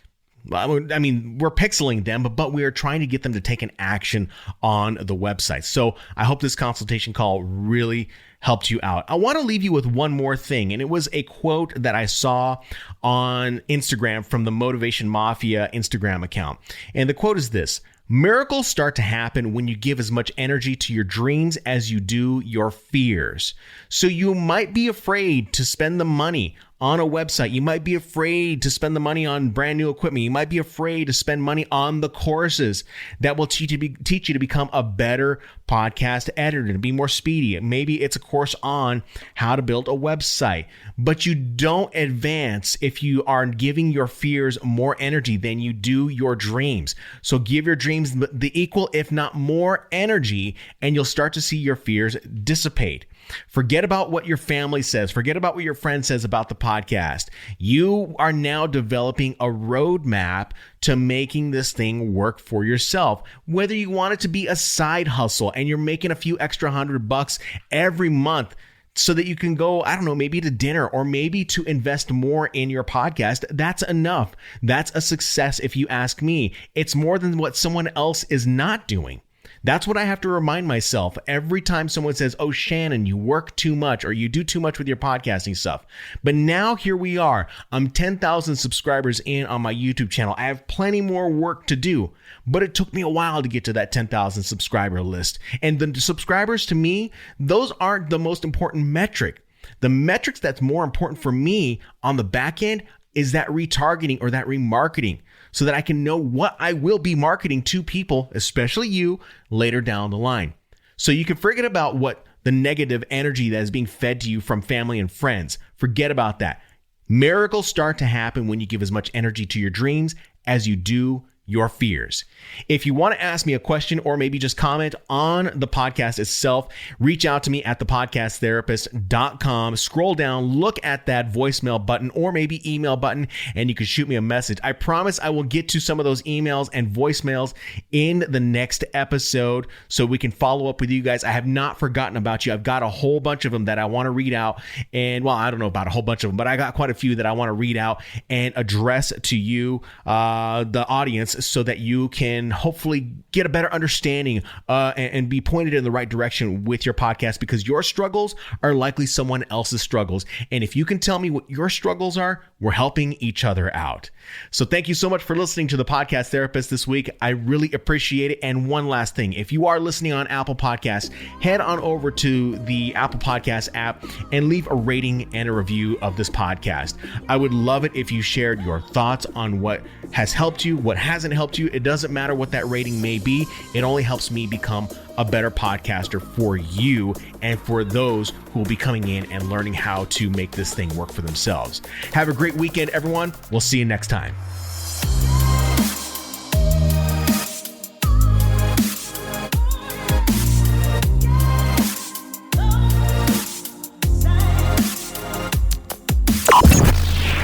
I mean, we're pixeling them, but we are trying to get them to take an action on the website. So I hope this consultation call really helped you out. I want to leave you with one more thing, and it was a quote that I saw on Instagram from the Motivation Mafia Instagram account. And the quote is this: "Miracles start to happen when you give as much energy to your dreams as you do your fears." So you might be afraid to spend the money on a website. You might be afraid to spend the money on brand new equipment. You might be afraid to spend money on the courses that will teach you to become a better podcast editor, to be more speedy. Maybe it's a course on how to build a website, but you don't advance if you are giving your fears more energy than you do your dreams. So give your dreams the equal, if not more, energy, and you'll start to see your fears dissipate. Forget about what your family says. Forget about what your friend says about the podcast. You are now developing a roadmap to making this thing work for yourself. Whether you want it to be a side hustle and you're making a few extra $100 every month so that you can go, I don't know, maybe to dinner or maybe to invest more in your podcast, that's enough. That's a success if you ask me. It's more than what someone else is not doing. That's what I have to remind myself every time someone says, oh, Shannon, you work too much or you do too much with your podcasting stuff. But now here we are. I'm 10,000 subscribers in on my YouTube channel. I have plenty more work to do, but it took me a while to get to that 10,000 subscriber list. And the subscribers to me, those aren't the most important metric. The metrics that's more important for me on the back end is that retargeting or that remarketing, so that I can know what I will be marketing to people, especially you, later down the line. So you can forget about what the negative energy that is being fed to you from family and friends. Forget about that. Miracles start to happen when you give as much energy to your dreams as you do your fears. If you want to ask me a question or maybe just comment on the podcast itself, reach out to me at thepodcasttherapist.com. Scroll down, look at that voicemail button or maybe email button, and you can shoot me a message. I promise I will get to some of those emails and voicemails in the next episode so we can follow up with you guys. I have not forgotten about you. I've got a whole bunch of them that I want to read out. And well, I don't know about a whole bunch of them, but I got quite a few that I want to read out and address to you, the audience, so that you can hopefully get a better understanding and be pointed in the right direction with your podcast, because your struggles are likely someone else's struggles. And if you can tell me what your struggles are, we're helping each other out. So thank you so much for listening to the Podcast Therapist this week. I really appreciate it. And one last thing, if you are listening on Apple Podcasts, head on over to the Apple Podcast app and leave a rating and a review of this podcast. I would love it if you shared your thoughts on what has helped you, what hasn't helped you. It doesn't matter what that rating may be. It only helps me become a better podcaster for you and for those who will be coming in and learning how to make this thing work for themselves. Have a great weekend, everyone. We'll see you next time.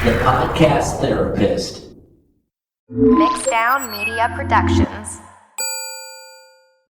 The Podcast Therapist. Mixdown Media Productions.